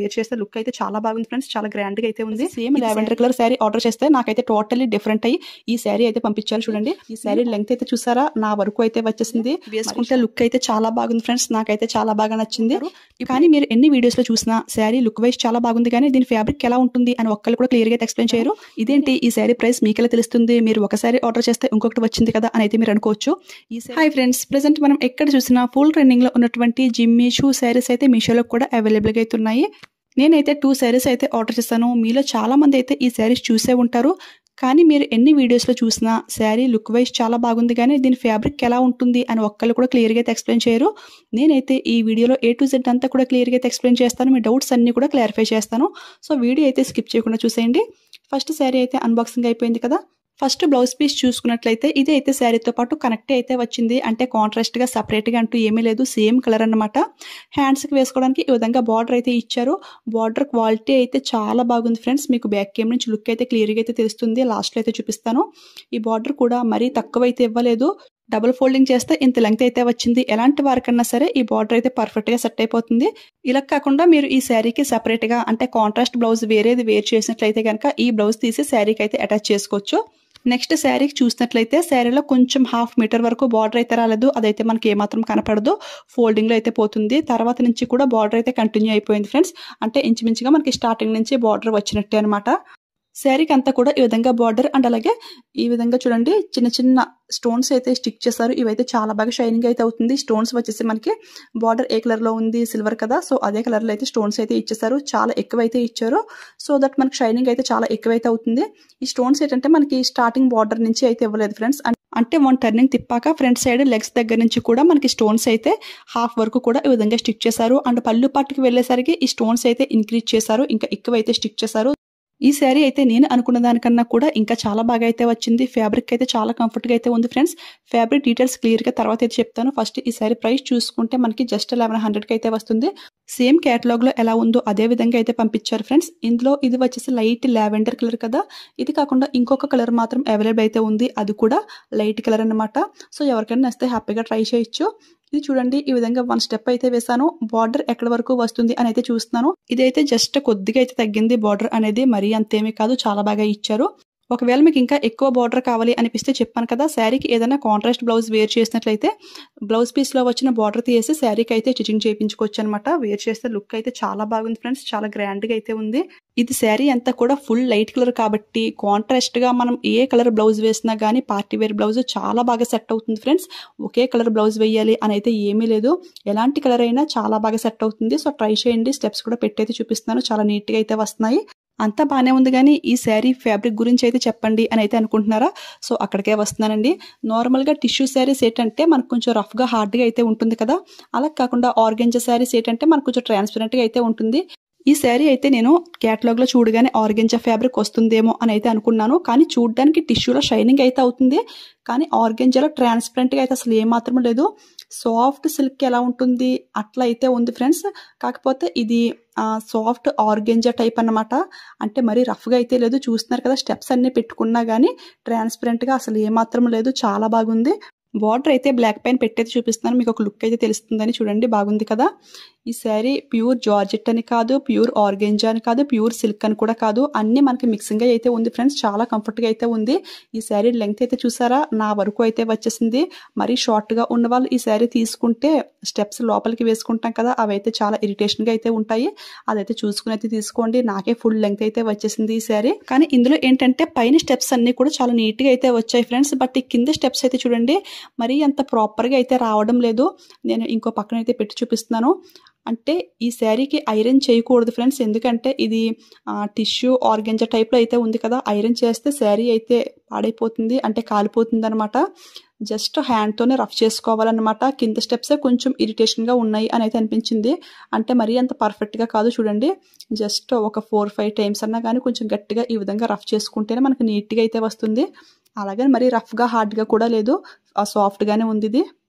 Wear చేస్తే look అయితే చాలా బాగుంది ఫ్రెండ్స్. చాలా గ్రాండ్ గా అయితే ఉంది. Same lavender colour sari order చేస్తే నాకైతే టోటల్లీ డిఫరెంట్ అయ్యి ఈ శారీ అయితే పంపించారు. చూడండి ఈ శారీ లెంగ్త్ అయితే చూసారా, నా వరకు అయితే వచ్చేసింది. వేసుకుంటే లుక్ అయితే చాలా బాగుంది ఫ్రెండ్స్. నాకైతే చాలా బాగా నచ్చింది. కానీ మీరు ఎన్ని వీడియోస్ లో చూసినా శారీ లుక్ వైజ్ చాలా బాగుంది, కానీ దీని ఫ్యాబ్రిక్ ఎలా ఉంటుంది అని ఒక్కళ్ళు కూడా క్లియర్ గా ఎక్స్ప్లెయిన్ చేయరు. ఇదేంటి ఈ శారీ ప్రైస్ మీకెలా తెలుస్తుంది, మీరు ఒకసారి ఆర్డర్ చేస్తే ఇంకొకటి వచ్చింది కదా అని అయితే మీరు అనుకోవచ్చు. హాయ్ ఫ్రెండ్స్, ప్రెసెంట్ మనం ఎక్కడ చూసినా ఫుల్ ట్రెండింగ్ లో ఉన్నటువంటి జిమ్మీ చూ శారీస్ అయితే మీషోలో కూడా అవైలబుల్ గా అయితే ఉన్నాయి. నేనైతే 2 శారీస్ అయితే ఆర్డర్ చేశాను. మీలో చాలా మంది అయితే ఈ శారీస్ చూసే ఉంటారు, కానీ మీరు ఎన్ని వీడియోస్లో చూసినా శారీ లుక్ వైజ్ చాలా బాగుంది, కానీ దీని ఫ్యాబ్రిక్ ఎలా ఉంటుంది అని ఒక్కళ్ళు కూడా క్లియర్గా అయితే ఎక్స్ప్లెయిన్ చేయరు. నేనైతే ఈ వీడియోలో A to Z అంతా కూడా క్లియర్గా అయితే ఎక్స్ప్లెయిన్ చేస్తాను. మీ డౌట్స్ అన్ని కూడా క్లారిఫై చేస్తాను. సో వీడియో అయితే స్కిప్ చేయకుండా చూసేయండి. ఫస్ట్ శారీ అయితే అన్బాక్సింగ్ అయిపోయింది కదా. ఫస్ట్ బ్లౌజ్ పీస్ చూసుకున్నట్లయితే ఇది అయితే శారీతో పాటు కనెక్ట్ అయితే వచ్చింది. అంటే కాంట్రాస్ట్గా సపరేట్గా అంటూ ఏమీ లేదు, సేమ్ కలర్ అన్నమాట. హ్యాండ్స్కి వేసుకోవడానికి ఈ విధంగా బార్డర్ అయితే ఇచ్చారు. బార్డర్ క్వాలిటీ అయితే చాలా బాగుంది ఫ్రెండ్స్. మీకు బ్యాక్ కెమెరా నుంచి లుక్ అయితే క్లియర్గా అయితే తెలుస్తుంది. లాస్ట్లో అయితే చూపిస్తాను. ఈ బార్డర్ కూడా మరీ తక్కువ అయితే ఇవ్వలేదు. డబుల్ ఫోల్డింగ్ చేస్తే ఇంత లెంగ్త్ అయితే వచ్చింది. ఎలాంటి వారికన్నా సరే ఈ బార్డర్ అయితే పర్ఫెక్ట్గా సెట్ అయిపోతుంది. ఇలా కాకుండా మీరు ఈ శారీకి సపరేట్గా అంటే కాంట్రాస్ట్ బ్లౌజ్ వేరేది వేర్ చేసినట్లయితే కనుక ఈ బ్లౌజ్ తీసి శారీకి అయితే అటాచ్ చేసుకోవచ్చు. నెక్స్ట్ శారీకి చూసినట్లయితే శారీలో కొంచెం 1/2 మీటర్ వరకు బార్డర్ అయితే రాలేదు. అదైతే మనకి ఏమాత్రం కనపడదు, ఫోల్డింగ్లో అయితే పోతుంది. తర్వాత నుంచి కూడా బార్డర్ అయితే కంటిన్యూ అయిపోయింది ఫ్రెండ్స్. అంటే ఇంచుమించుగా మనకి స్టార్టింగ్ నుంచి బార్డర్ వచ్చినట్టే అనమాట. శారీకి అంతా కూడా ఈ విధంగా బార్డర్ అండ్ అలాగే ఈ విధంగా చూడండి చిన్న చిన్న స్టోన్స్ అయితే స్టిక్ చేశారు. ఇవైతే చాలా బాగా షైనింగ్ అయితే అవుతుంది. స్టోన్స్ వచ్చేసి మనకి బార్డర్ ఏ కలర్ లో ఉంది, సిల్వర్ కదా, సో అదే కలర్ లో అయితే స్టోన్స్ అయితే ఇచ్చేసారు. చాలా ఎక్కువైతే ఇచ్చారు, సో దట్ మనకి షైనింగ్ అయితే చాలా ఎక్కువైతే అవుతుంది. ఈ స్టోన్స్ ఏంటంటే మనకి స్టార్టింగ్ బార్డర్ నుంచి అయితే ఇవ్వలేదు ఫ్రెండ్స్. అంటే 1 టర్నింగ్ తిప్పాక ఫ్రంట్ సైడ్ లెగ్స్ దగ్గర నుంచి కూడా మనకి స్టోన్స్ అయితే 1/2 వరకు కూడా ఈ విధంగా స్టిక్ చేశారు. అండ్ పళ్ళు పాటుకి వెళ్ళేసరికి ఈ స్టోన్స్ అయితే ఇంక్రీజ్ చేశారు, ఇంకా ఎక్కువైతే స్టిక్ చేశారు. ఈ శారీ అయితే నేను అనుకున్న దానికన్నా కూడా ఇంకా చాలా బాగా అయితే వచ్చింది. ఫ్యాబ్రిక్ అయితే చాలా కంఫర్ట్గా అయితే ఉంది ఫ్రెండ్స్. ఫ్యాబ్రిక్ డీటెయిల్స్ క్లియర్గా తర్వాత అయితే చెప్తాను. ఫస్ట్ ఈ శారీ ప్రైస్ చూసుకుంటే మనకి జస్ట్ 1100కి అయితే వస్తుంది. సేమ్ క్యాటలాగ్లో ఎలా ఉందో అదే విధంగా అయితే పంపించారు ఫ్రెండ్స్. ఇందులో ఇది వచ్చేసి లైట్ లావెండర్ కలర్ కదా. ఇది కాకుండా ఇంకొక కలర్ మాత్రం అవైలబుల్ అయితే ఉంది, అది కూడా లైట్ కలర్ అన్నమాట. సో ఎవరికైనా నచ్చితే హ్యాపీగా ట్రై చేయొచ్చు. ఇది చూడండి ఈ విధంగా 1 స్టెప్ అయితే వేసాను. బార్డర్ ఎక్కడి వరకు వస్తుంది అని అయితే చూస్తున్నాను. ఇదైతే జస్ట్ కొద్దిగా అయితే తగ్గింది బార్డర్ అనేది, మరీ అంతేమీ కాదు, చాలా బాగా ఇచ్చారు. ఒకవేళ మీకు ఇంకా ఎక్కువ బార్డర్ కావాలి అనిపిస్తే చెప్పాను కదా, శారీకి ఏదైనా కాంట్రాస్ట్ బ్లౌజ్ వేర్ చేసినట్లయితే బ్లౌజ్ పీస్ లో వచ్చిన బార్డర్ తీసి శారీకి అయితే స్టిచింగ్ చేయించుకోవచ్చు అనమాట. వేర్ చేస్తే లుక్ అయితే చాలా బాగుంది ఫ్రెండ్స్. చాలా గ్రాండ్ గా అయితే ఉంది. ఇది శారీ అంతా కూడా ఫుల్ లైట్ కలర్ కాబట్టి కాంట్రాస్ట్ గా మనం ఏ కలర్ బ్లౌజ్ వేసినా గానీ పార్టీ వేర్ బ్లౌజ్ చాలా బాగా సెట్ అవుతుంది ఫ్రెండ్స్. ఒకే కలర్ బ్లౌజ్ వేయాలి అని అయితే ఏమీ లేదు, ఎలాంటి కలర్ అయినా చాలా బాగా సెట్ అవుతుంది. సో ట్రై చేయండి. స్టెప్స్ కూడా పెట్టయితే చూపిస్తున్నాను, చాలా నీట్ గా అయితే వస్తున్నాయి. అంతా బాగానే ఉంది, కానీ ఈ శారీ ఫ్యాబ్రిక్ గురించి అయితే చెప్పండి అని అయితే అనుకుంటున్నారా? సో అక్కడికే వస్తున్నానండి. నార్మల్గా టిష్యూ శారీస్ ఏంటంటే మనకు కొంచెం రఫ్గా హార్డ్గా అయితే ఉంటుంది కదా, అలా కాకుండా ఆర్గెంజా శారీస్ ఏంటంటే మనకు కొంచెం ట్రాన్స్పరెంట్గా అయితే ఉంటుంది. ఈ శారీ అయితే నేను క్యాటలాగ్ లో చూడగానే ఆర్గెంజా ఫ్యాబ్రిక్ వస్తుందేమో అని అయితే అనుకున్నాను, కానీ చూడడానికి టిష్యూలో షైనింగ్ అయితే అవుతుంది, కానీ ఆర్గెంజాలో ట్రాన్స్పరెంట్ గా అయితే అసలు ఏమాత్రం లేదు. సాఫ్ట్ సిల్క్ ఎలా ఉంటుంది అట్లా అయితే ఉంది ఫ్రెండ్స్. కాకపోతే ఇది సాఫ్ట్ ఆర్గెంజా టైప్ అన్నమాట. అంటే మరి రఫ్ గా అయితే లేదు. చూస్తున్నారు కదా స్టెప్స్ అన్ని పెట్టుకున్నా గానీ ట్రాన్స్పరెంట్ గా అసలు ఏమాత్రం లేదు, చాలా బాగుంది. బార్డర్ అయితే బ్లాక్ పైన పెట్టేది చూపిస్తున్నాను, మీకు ఒక లుక్ అయితే తెలుస్తుందని. చూడండి బాగుంది కదా. ఈ శారీ ప్యూర్ జార్జెట్ అని కాదు, ప్యూర్ ఆర్గెంజా అని కాదు, ప్యూర్ సిల్క్ అని కూడా కాదు, అన్ని మనకి మిక్సింగ్ గా అయితే ఉంది ఫ్రెండ్స్. చాలా కంఫర్ట్ గా అయితే ఉంది. ఈ శారీ లెంగ్త్ అయితే చూసారా, నా వరకు అయితే వచ్చేసింది. మరి షార్ట్ గా ఉన్న వాళ్ళు ఈ శారీ తీసుకుంటే స్టెప్స్ లోపలికి వేసుకుంటాం కదా, అవైతే చాలా ఇరిటేషన్ గా అయితే ఉంటాయి. అదైతే చూసుకుని అయితే తీసుకోండి. నాకే ఫుల్ లెంగ్త్ అయితే వచ్చేసింది ఈ శారీ. కానీ ఇందులో ఏంటంటే పైన స్టెప్స్ అన్ని కూడా చాలా నీట్ గా అయితే వచ్చాయి ఫ్రెండ్స్. బట్ ఈ కింద స్టెప్స్ అయితే చూడండి మరీ అంత ప్రాపర్ గా అయితే రావడం లేదు. నేను ఇంకో పక్కన అయితే పెట్టి చూపిస్తున్నాను. అంటే ఈ శారీకి ఐరన్ చేయకూడదు ఫ్రెండ్స్, ఎందుకంటే ఇది టిష్యూ ఆర్గెంజా టైప్ లో అయితే ఉంది కదా. ఐరన్ చేస్తే శారీ అయితే పాడైపోతుంది, అంటే కాలిపోతుంది అనమాట. జస్ట్ హ్యాండ్ తోనే రఫ్ చేసుకోవాలన్నమాట. కింద స్టెప్స్ కొంచెం ఇరిటేషన్ గా ఉన్నాయి అని అయితే అనిపించింది. అంటే మరీ అంత పర్ఫెక్ట్ గా కాదు. చూడండి జస్ట్ ఒక 4-5 టైమ్స్ అన్నా కానీ కొంచెం గట్టిగా ఈ విధంగా రఫ్ చేసుకుంటేనే మనకు నీట్ గా అయితే వస్తుంది. అలాగే మరీ రఫ్ గా హార్డ్ గా కూడా లేదు, సాఫ్ట్ గానే ఉంది ఇది.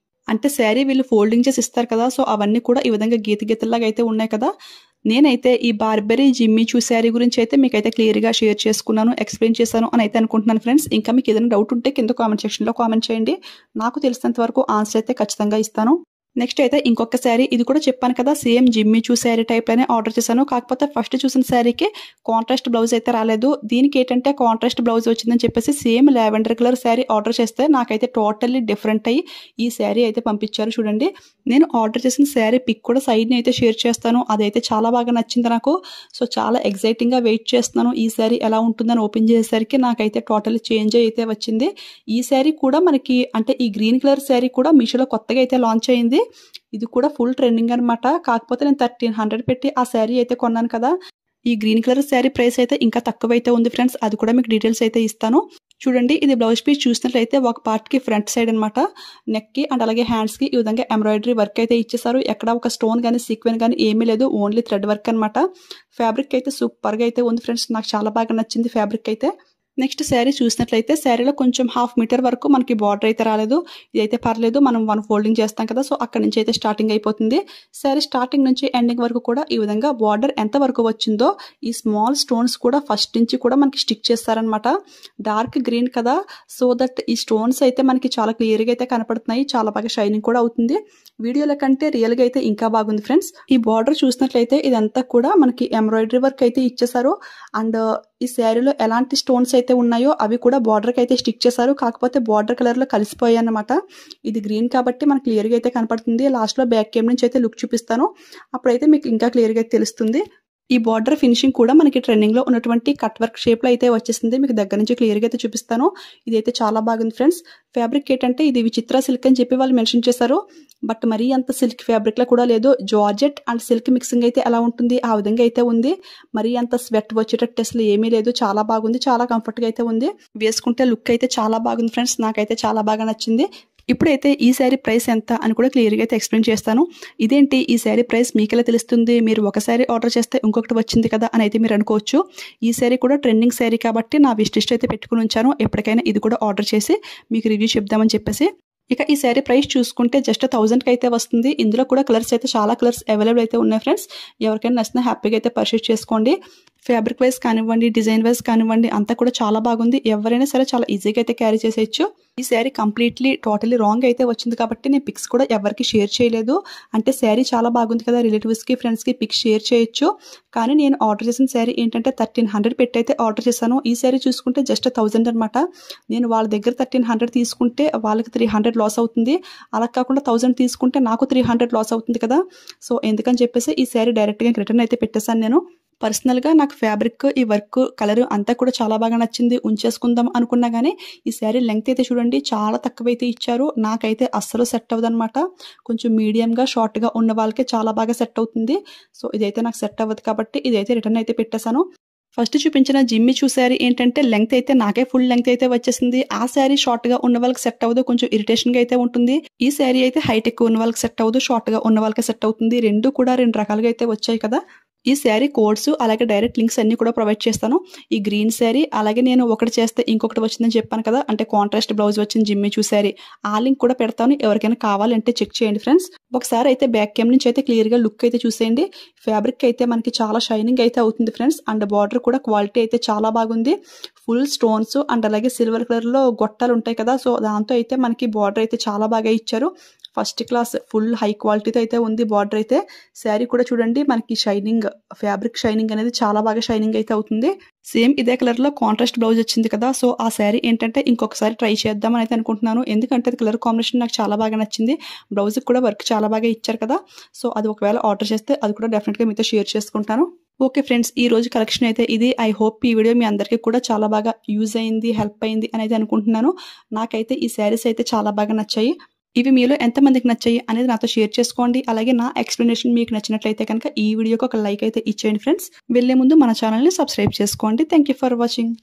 అంటే శారీ వీళ్ళు ఫోల్డింగ్ చేసి ఇస్తారు కదా, సో అవన్నీ కూడా ఈ విధంగా గీత గీతల్లాగా అయితే ఉన్నాయి కదా. నేనైతే ఈ బార్బరీ జిమ్మీ చూ శారీ గురించి అయితే మీకైతే క్లియర్గా షేర్ చేసుకున్నాను, ఎక్స్ప్లెయిన్ చేశాను అని అయితే అనుకుంటున్నాను ఫ్రెండ్స్. ఇంకా మీకు ఏదైనా డౌట్ ఉంటే కింద కామెంట్ సెక్షన్లో కామెంట్ చేయండి. నాకు తెలిసినంత వరకు ఆన్సర్ అయితే ఖచ్చితంగా ఇస్తాను. నెక్స్ట్ అయితే ఇంకొక శారీ, ఇది కూడా చెప్పాను కదా సేమ్ జిమ్మి చూ శారీ టైప్లోనే ఆర్డర్ చేశాను. కాకపోతే ఫస్ట్ చూసిన శారీకి కాంట్రాస్ట్ బ్లౌజ్ అయితే రాలేదు. దీనికి ఏంటంటే కాంట్రాస్ట్ బ్లౌజ్ వచ్చిందని చెప్పేసి same lavender colour sari order చేస్తే నాకైతే టోటల్లీ డిఫరెంట్ అయ్యి ఈ శారీ అయితే పంపించారు. చూడండి, నేను ఆర్డర్ చేసిన శారీ పిక్ కూడా సైడ్ని అయితే షేర్ చేస్తాను. అదైతే చాలా బాగా నచ్చింది నాకు. సో చాలా ఎగ్జైటింగ్గా వెయిట్ చేస్తున్నాను ఈ శారీ ఎలా ఉంటుందని. ఓపెన్ చేసేసరికి నాకైతే టోటల్లీ చేంజ్ అయితే వచ్చింది. ఈ శారీ కూడా మనకి అంటే ఈ గ్రీన్ కలర్ శారీ కూడా మీషోలో కొత్తగా అయితే లాంచ్ అయింది. ఇది కూడా ఫుల్ ట్రెండింగ్ అనమాట. కాకపోతే నేను 1300 పెట్టి ఆ శారీ అయితే కొన్నాను కదా. ఈ గ్రీన్ కలర్ శారీ ప్రైస్ అయితే ఇంకా తక్కువైతే ఉంది ఫ్రెండ్స్. అది కూడా మీకు డీటెయిల్స్ అయితే ఇస్తాను. చూడండి, ఇది బ్లౌజ్ పీస్ చూసినట్లయితే ఒక పార్ట్కి ఫ్రంట్ సైడ్ అనమాట, నెక్కి అండ్ అలాగే హ్యాండ్స్కి ఈ విధంగా ఎంబ్రాయిడరీ వర్క్ అయితే ఇచ్చేసారు. ఎక్కడ ఒక స్టోన్ కానీ సీక్వెన్ కానీ ఏమీ లేదు, ఓన్లీ థ్రెడ్ వర్క్ అనమాట. ఫ్యాబ్రిక్ అయితే సూపర్గా అయితే ఉంది ఫ్రెండ్స్. నాకు చాలా బాగా నచ్చింది ఫ్యాబ్రిక్ అయితే. నెక్స్ట్ శారీ చూసినట్లయితే శారీలో కొంచెం 1/2 మీటర్ వరకు మనకి బార్డర్ అయితే రాలేదు. ఇదైతే పర్లేదు, మనం 1 ఫోల్డింగ్ చేస్తాం కదా, సో అక్కడ నుంచి అయితే స్టార్టింగ్ అయిపోతుంది. శారీ స్టార్టింగ్ నుంచి ఎండింగ్ వరకు కూడా ఈ విధంగా బార్డర్ ఎంత వరకు వచ్చిందో ఈ స్మాల్ స్టోన్స్ కూడా ఫస్ట్ నుంచి కూడా మనకి స్టిక్ చేస్తారనమాట. డార్క్ గ్రీన్ కదా, సో దట్ ఈ స్టోన్స్ అయితే మనకి చాలా క్లియర్గా అయితే కనపడుతున్నాయి. చాలా బాగా షైనింగ్ కూడా అవుతుంది. వీడియోల కంటే రియల్గా అయితే ఇంకా బాగుంది ఫ్రెండ్స్. ఈ బార్డర్ చూసినట్లయితే ఇదంతా కూడా మనకి ఎంబ్రాయిడరీ వర్క్ అయితే ఇచ్చేసారు. అండ్ ఈ శారీలో ఎలాంటి స్టోన్స్ అయితే ఉన్నాయో అవి కూడా బార్డర్కి అయితే స్టిక్ చేశారు. కాకపోతే బార్డర్ కలర్లో కలిసిపోయాయి అన్నమాట. ఇది గ్రీన్ కాబట్టి మనకు క్లియర్గా అయితే కనపడుతుంది. లాస్ట్లో బ్యాక్ కేమ్ నుంచి అయితే లుక్ చూపిస్తాను, అప్పుడైతే మీకు ఇంకా క్లియర్గా అయితే తెలుస్తుంది. ఈ బార్డర్ ఫినిషింగ్ కూడా మనకి ట్రెండింగ్ లో ఉన్నటువంటి కట్ వర్క్ షేప్ లో అయితే వచ్చేసింది. మీకు దగ్గర నుంచి క్లియర్ గా అయితే చూపిస్తాను. ఇదైతే చాలా బాగుంది ఫ్రెండ్స్. ఫ్యాబ్రిక్ ఏంటంటే ఇది విచిత్ర సిల్క్ అని చెప్పి వాళ్ళు మెన్షన్ చేశారు. బట్ మరీ అంత సిల్క్ ఫ్యాబ్రిక్ లా కూడా లేదు. జార్జెట్ అండ్ సిల్క్ మిక్సింగ్ అయితే ఎలా ఉంటుంది ఆ విధంగా అయితే ఉంది. మరీ అంత స్వెట్ వచ్చేటట్టు అసలు ఏమీ లేదు. చాలా బాగుంది, చాలా కంఫర్ట్ గా అయితే ఉంది. వేసుకుంటే లుక్ అయితే చాలా బాగుంది ఫ్రెండ్స్. నాకైతే చాలా బాగా నచ్చింది. ఇప్పుడైతే ఈ శారీ ప్రైస్ ఎంత అని కూడా క్లియర్గా అయితే ఎక్స్ప్లెయిన్ చేస్తాను. ఇదేంటి ఈ శారీ ప్రైస్ మీకెలా తెలుస్తుంది, మీరు ఒక శారీ ఆర్డర్ చేస్తే ఇంకొకటి వచ్చింది కదా అని అయితే మీరు అనుకోవచ్చు. ఈ శారీ కూడా ట్రెండింగ్ శారీ కాబట్టి నా విష్ లిస్ట్ అయితే పెట్టుకుని ఉంచాను. ఎప్పటికైనా ఇది కూడా ఆర్డర్ చేసి మీకు రివ్యూ చెప్దామని చెప్పేసి. ఇక ఈ శారీ ప్రైస్ చూసుకుంటే జస్ట్ 1000కి అయితే వస్తుంది. ఇందులో కూడా కలర్స్ అయితే చాలా కలర్స్ అవైలబుల్ అయితే ఉన్నాయి ఫ్రెండ్స్. ఎవరికైనా నచ్చినా హ్యాపీగా అయితే పర్చేస్ చేసుకోండి. ఫ్యాబ్రిక్ వైజ్ కానివ్వండి, డిజైన్ వైజ్ కానివ్వండి, అంతా కూడా చాలా బాగుంది. ఎవరైనా సరే చాలా ఈజీగా అయితే క్యారీ చేసేయచ్చు. ఈ శారీ కంప్లీట్లీ టోటలీ రాంగ్ అయితే వచ్చింది కాబట్టి నేను పిక్స్ కూడా ఎవరికి షేర్ చేయలేదు. అంటే శారీ చాలా బాగుంది కదా, రిలేటివ్స్కి ఫ్రెండ్స్కి పిక్స్ షేర్ చేయొచ్చు. కానీ నేను ఆర్డర్ చేసిన శారీ ఏంటంటే 1300 పెట్టి అయితే ఆర్డర్ చేశాను. ఈ శారీ చూసుకుంటే జస్ట్ 1000 అనమాట. నేను వాళ్ళ దగ్గర 1300 తీసుకుంటే వాళ్ళకి 300 లాస్ అవుతుంది. అలా కాకుండా 1000 తీసుకుంటే నాకు 300 లాస్ అవుతుంది కదా. సో ఎందుకని చెప్పేసి ఈ శారీ డైరెక్ట్గా రిటర్న్ అయితే పెట్టేశాను నేను. పర్సనల్గా నాకు ఫ్యాబ్రిక్, ఈ వర్క్, కలర్ అంతా కూడా చాలా బాగా నచ్చింది. ఉంచేసుకుందాం అనుకున్నా కానీ ఈ శారీ లెంగ్త్ అయితే చూడండి చాలా తక్కువైతే ఇచ్చారు. నాకైతే అస్సలు సెట్ అవ్వదు అనమాట. కొంచెం మీడియంగా షార్ట్గా ఉన్న వాళ్ళకే చాలా బాగా సెట్ అవుతుంది. సో ఇదైతే నాకు సెట్ అవ్వదు కాబట్టి ఇదైతే రిటర్న్ అయితే పెట్టేశాను. ఫస్ట్ చూపించిన జిమ్మి చూ శారీ ఏంటంటే లెంగ్త్ అయితే నాకే ఫుల్ లెంగ్త్ అయితే వచ్చేసింది. ఆ శారీ షార్ట్ గా ఉన్న వాళ్ళకి సెట్ అవ్వదు, కొంచెం ఇరిటేషన్ గా అయితే ఉంటుంది. ఈ శారీ అయితే హైట్ ఎక్కువ ఉన్న వాళ్ళకి సెట్ అవ్వదు, షార్ట్ గా ఉన్న వాళ్ళకి సెట్ అవుతుంది. రెండు కూడా 2 రకాలుగా అయితే వచ్చాయి కదా. ఈ శారీ కోడ్స్ అలాగే డైరెక్ట్ లింక్స్ అన్ని కూడా ప్రొవైడ్ చేస్తాను. ఈ గ్రీన్ శారీ అలాగే నేను ఒకటి చేస్తే ఇంకొకటి వచ్చిందని చెప్పాను కదా, అంటే కాంట్రాస్ట్ బ్లౌజ్ వచ్చింది జిమ్మి చూ శారీ, ఆ లింక్ కూడా పెడతాను. ఎవరికైనా కావాలంటే చెక్ చేయండి ఫ్రెండ్స్. ఒకసారి అయితే బ్యాక్ కెమ్ నుంచి అయితే క్లియర్ గా లుక్ అయితే చూసేయండి. ఫ్యాబ్రిక్ అయితే మనకి చాలా షైనింగ్ అయితే అవుతుంది ఫ్రెండ్స్. అండ్ బార్డర్ కూడా క్వాలిటీ అయితే చాలా బాగుంది. ఫుల్ స్టోన్స్ అండ్ అలాగే సిల్వర్ కలర్ లో గొట్టాలు ఉంటాయి కదా, సో దాంతో అయితే మనకి బార్డర్ అయితే చాలా బాగా ఇచ్చారు. ఫస్ట్ క్లాస్ ఫుల్ హై క్వాలిటీతో అయితే ఉంది బార్డర్ అయితే. శారీ కూడా చూడండి మనకి షైనింగ్, ఫ్యాబ్రిక్ షైనింగ్ అనేది చాలా బాగా షైనింగ్ అయితే అవుతుంది. సేమ్ ఇదే కలర్ లో కాంట్రాస్ట్ బ్లౌజ్ వచ్చింది కదా, సో ఆ శారీ ఏంటంటే ఇంకొకసారి ట్రై చేద్దామని అయితే అనుకుంటున్నాను. ఎందుకంటే అది కలర్ కాంబినేషన్ నాకు చాలా బాగా నచ్చింది. బ్లౌజ్ కూడా వర్క్ చాలా బాగా ఇచ్చారు కదా, సో అది ఒకవేళ ఆర్డర్ చేస్తే అది కూడా డెఫినెట్గా మీతో షేర్ చేసుకుంటాను. ఓకే ఫ్రెండ్స్, ఈ రోజు కలెక్షన్ అయితే ఇది. ఐ హోప్ ఈ వీడియో మీ అందరికీ కూడా చాలా బాగా యూజ్ అయింది, హెల్ప్ అయింది అని అయితే అనుకుంటున్నాను. నాకైతే ఈ శారీస్ అయితే చాలా బాగా నచ్చాయి. ఇవి మీలో ఎంతమందికి నచ్చాయి అనేది నాతో షేర్ చేసుకోండి. అలాగే నా ఎక్స్ప్లెనేషన్ మీకు నచ్చినట్లయితే కనుక ఈ వీడియోకి ఒక లైక్ అయితే ఇచ్చేయండి ఫ్రెండ్స్. వెళ్లే ముందు మన ఛానల్ని సబ్స్క్రైబ్ చేసుకోండి. Thank you for watching.